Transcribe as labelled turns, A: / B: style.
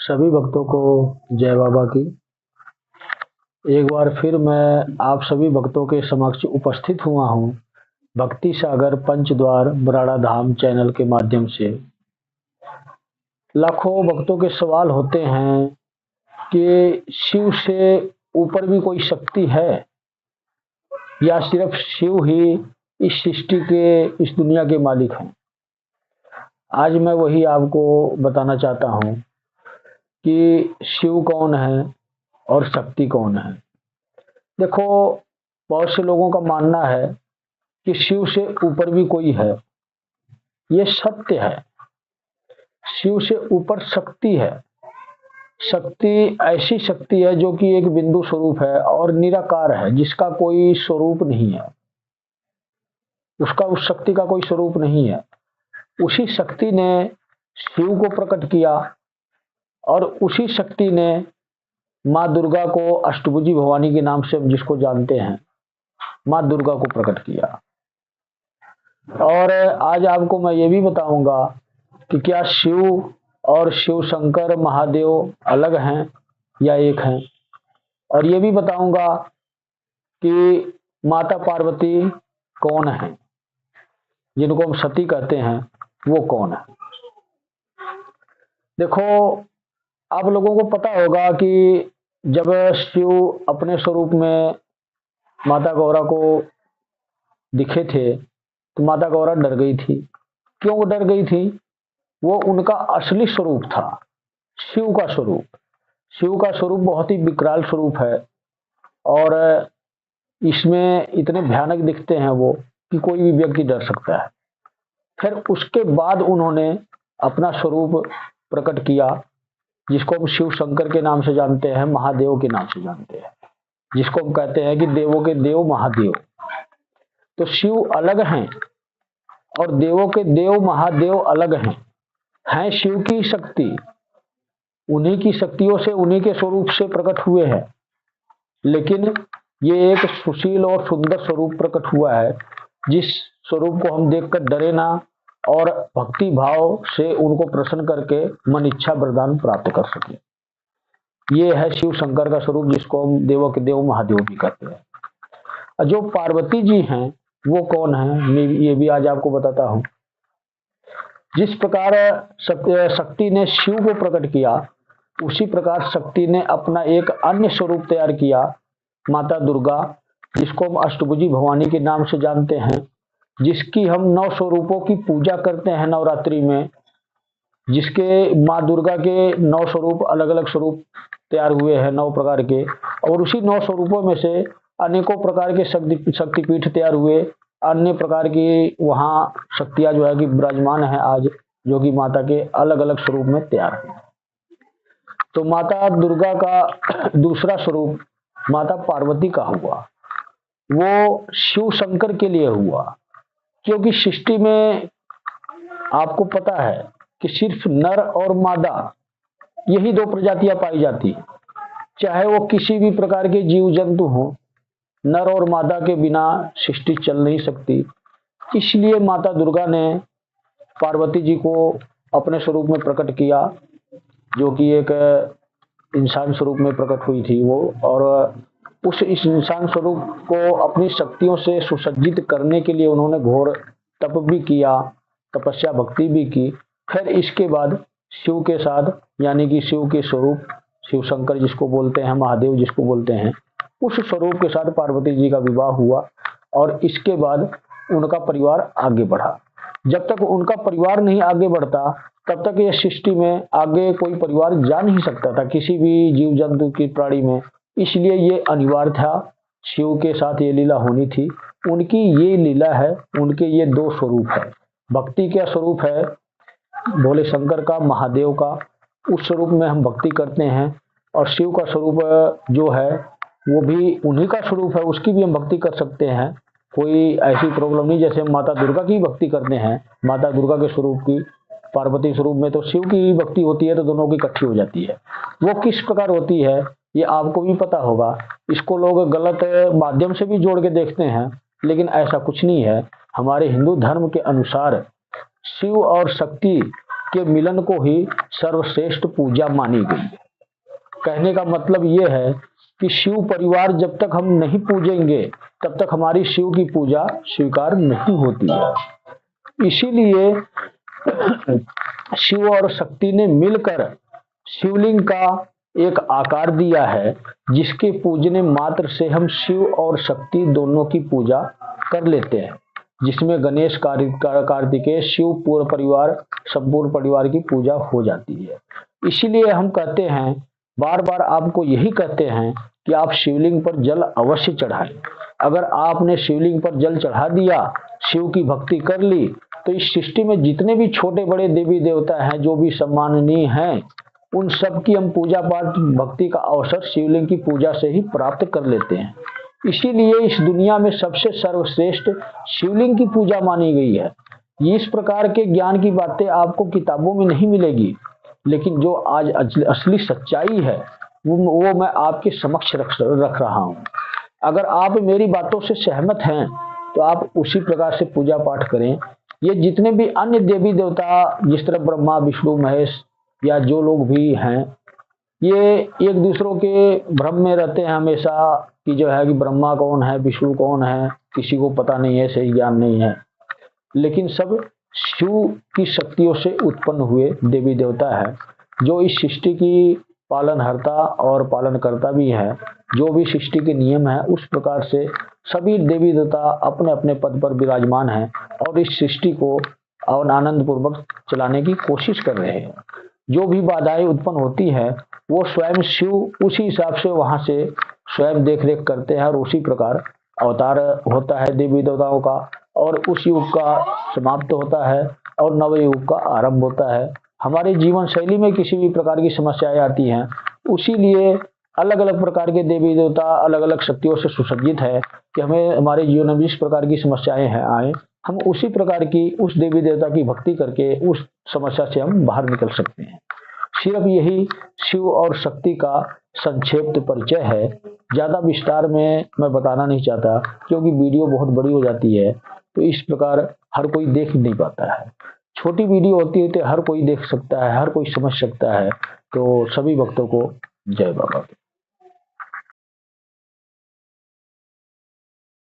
A: सभी भक्तों को जय बाबा की। एक बार फिर मैं आप सभी भक्तों के समक्ष उपस्थित हुआ हूँ भक्ति सागर पंचद्वार बराड़ा धाम चैनल के माध्यम से। लाखों भक्तों के सवाल होते हैं कि शिव से ऊपर भी कोई शक्ति है या सिर्फ शिव ही इस सृष्टि के, इस दुनिया के मालिक हैं। आज मैं वही आपको बताना चाहता हूँ कि शिव कौन है और शक्ति कौन है। देखो, बहुत से लोगों का मानना है कि शिव से ऊपर भी कोई है। ये सत्य है, शिव से ऊपर शक्ति है। शक्ति ऐसी शक्ति है जो कि एक बिंदु स्वरूप है और निराकार है, जिसका कोई स्वरूप नहीं है, उसका उस शक्ति का कोई स्वरूप नहीं है। उसी शक्ति ने शिव को प्रकट किया और उसी शक्ति ने माँ दुर्गा को, अष्टभुजी भवानी के नाम से हम जिसको जानते हैं, माँ दुर्गा को प्रकट किया। और आज आपको मैं ये भी बताऊंगा कि क्या शिव और शिव शंकर महादेव अलग हैं या एक हैं, और ये भी बताऊंगा कि माता पार्वती कौन है, जिनको हम सती कहते हैं, वो कौन है। देखो, आप लोगों को पता होगा कि जब शिव अपने स्वरूप में माता गौरा को दिखे थे तो माता गौरा डर गई थी। क्यों वो डर गई थी? वो उनका असली स्वरूप था, शिव का स्वरूप। शिव का स्वरूप बहुत ही विकराल स्वरूप है और इसमें इतने भयानक दिखते हैं वो कि कोई भी व्यक्ति डर सकता है। फिर उसके बाद उन्होंने अपना स्वरूप प्रकट किया, जिसको हम शिव शंकर के नाम से जानते हैं, महादेव के नाम से जानते हैं, जिसको हम कहते हैं कि देवों के देव महादेव। तो शिव अलग हैं और देवों के देव महादेव अलग हैं शिव की शक्ति, उन्हीं की शक्तियों से, उन्हीं के स्वरूप से प्रकट हुए हैं। लेकिन ये एक सुशील और सुंदर स्वरूप प्रकट हुआ है, जिस स्वरूप को हम देखकर डरे ना और भक्ति भाव से उनको प्रसन्न करके मन इच्छा वरदान प्राप्त कर सके। ये है शिव शंकर का स्वरूप, जिसको हम देवों के देव महादेव भी कहते हैं। जो पार्वती जी हैं वो कौन है, मैं ये भी आज आपको बताता हूँ। जिस प्रकार शक्ति ने शिव को प्रकट किया, उसी प्रकार शक्ति ने अपना एक अन्य स्वरूप तैयार किया, माता दुर्गा, जिसको हम अष्टभुजी भवानी के नाम से जानते हैं, जिसकी हम 9 स्वरूपों की पूजा करते हैं नवरात्रि में, जिसके माँ दुर्गा के 9 स्वरूप, अलग अलग स्वरूप तैयार हुए हैं 9 प्रकार के, और उसी 9 स्वरूपों में से अनेकों प्रकार के शक्तिपीठ तैयार हुए, अन्य प्रकार की वहाँ शक्तियाँ जो है कि विराजमान है आज, जो कि माता के अलग अलग स्वरूप में तैयार है। तो माता दुर्गा का दूसरा स्वरूप माता पार्वती का हुआ, वो शिव शंकर के लिए हुआ। क्योंकि सृष्टि में आपको पता है कि सिर्फ नर और मादा, यही 2 प्रजातियां पाई जाती है। चाहे वो किसी भी प्रकार के जीव जंतु हो, नर और मादा के बिना सृष्टि चल नहीं सकती। इसलिए माता दुर्गा ने पार्वती जी को अपने स्वरूप में प्रकट किया, जो कि एक इंसान स्वरूप में प्रकट हुई थी वो, और इस इंसान स्वरूप को अपनी शक्तियों से सुसज्जित करने के लिए उन्होंने घोर तप भी किया, तपस्या भक्ति भी की। फिर इसके बाद शिव के साथ, यानी कि शिव के स्वरूप शिव शंकर जिसको बोलते हैं, महादेव जिसको बोलते हैं, उस स्वरूप के साथ पार्वती जी का विवाह हुआ और इसके बाद उनका परिवार आगे बढ़ा। जब तक उनका परिवार नहीं आगे बढ़ता, तब तक यह सृष्टि में आगे कोई परिवार जा नहीं सकता था, किसी भी जीव जंतु की प्राणी में। इसलिए ये अनिवार्य था, शिव के साथ ये लीला होनी थी। उनकी ये लीला है, उनके ये 2 स्वरूप है। भक्ति का स्वरूप है भोले शंकर का, महादेव का, उस स्वरूप में हम भक्ति करते हैं, और शिव का स्वरूप जो है वो भी उन्हीं का स्वरूप है, उसकी भी हम भक्ति कर सकते हैं। कोई ऐसी प्रॉब्लम नहीं, जैसे हम माता दुर्गा की भक्ति करते हैं, माता दुर्गा के स्वरूप की, पार्वती स्वरूप में तो शिव की ही भक्ति होती है, तो दोनों की इकट्ठी हो जाती है। वो किस प्रकार होती है ये आपको भी पता होगा। इसको लोग गलत माध्यम से भी जोड़ के देखते हैं, लेकिन ऐसा कुछ नहीं है। हमारे हिंदू धर्म के अनुसार शिव और शक्ति के मिलन को ही सर्वश्रेष्ठ पूजा मानी गई है। कहने का मतलब ये है कि शिव परिवार जब तक हम नहीं पूजेंगे तब तक हमारी शिव की पूजा स्वीकार नहीं होती है। इसीलिए शिव और शक्ति ने मिलकर शिवलिंग का एक आकार दिया है, जिसके पूजने मात्र से हम शिव और शक्ति दोनों की पूजा कर लेते हैं, जिसमें गणेश, कार्तिकेय, शिव पूर्ण परिवार, संपूर्ण परिवार की पूजा हो जाती है। इसीलिए हम कहते हैं, बार बार आपको यही कहते हैं कि आप शिवलिंग पर जल अवश्य चढ़ाएं। अगर आपने शिवलिंग पर जल चढ़ा दिया, शिव की भक्ति कर ली, तो इस सृष्टि में जितने भी छोटे बड़े देवी देवता हैं, जो भी सम्माननीय हैं, उन सब की हम पूजा पाठ भक्ति का अवसर शिवलिंग की पूजा से ही प्राप्त कर लेते हैं। इसीलिए इस दुनिया में सबसे सर्वश्रेष्ठ शिवलिंग की पूजा मानी गई है। इस प्रकार के ज्ञान की बातें आपको किताबों में नहीं मिलेगी, लेकिन जो आज असली सच्चाई है वो मैं आपके समक्ष रख रहा हूँ। अगर आप मेरी बातों से सहमत हैं तो आप उसी प्रकार से पूजा पाठ करें। ये जितने भी अन्य देवी देवता, जिस तरह ब्रह्मा, विष्णु, महेश या जो लोग भी हैं, ये एक दूसरों के भ्रम में रहते हैं हमेशा कि जो है कि ब्रह्मा कौन है, विष्णु कौन है, किसी को पता नहीं है, सही ज्ञान नहीं है। लेकिन सब शिव की शक्तियों से उत्पन्न हुए देवी देवता है, जो इस सृष्टि की पालनहर्ता और पालनकर्ता भी है। जो भी सृष्टि के नियम है उस प्रकार से सभी देवी देवता अपने अपने पद पर विराजमान हैं और इस सृष्टि को और आनंद पूर्वक चलाने की कोशिश कर रहे हैं। जो भी बाधाएं उत्पन्न होती है वो स्वयं शिव उसी हिसाब से वहां से स्वयं देख रेख करते हैं और उसी प्रकार अवतार होता है देवी देवताओं का, और उस युग का समाप्त होता है और नव युग का आरंभ होता है। हमारे जीवन शैली में किसी भी प्रकार की समस्याएं आती हैं, उसीलिए अलग अलग प्रकार के देवी देवता अलग अलग शक्तियों से सुसज्जित है कि हमें हमारे जीवन में जिस प्रकार की समस्याएं हैं आए, हम उसी प्रकार की उस देवी देवता की भक्ति करके उस समस्या से हम बाहर निकल सकते हैं। सिर्फ यही शिव और शक्ति का संक्षिप्त परिचय है। ज्यादा विस्तार में मैं बताना नहीं चाहता, क्योंकि वीडियो बहुत बड़ी हो जाती है, तो इस प्रकार हर कोई देख नहीं पाता है। छोटी वीडियो होती है तो हर कोई देख सकता है, हर कोई समझ सकता है। तो सभी भक्तों को जय बाबा।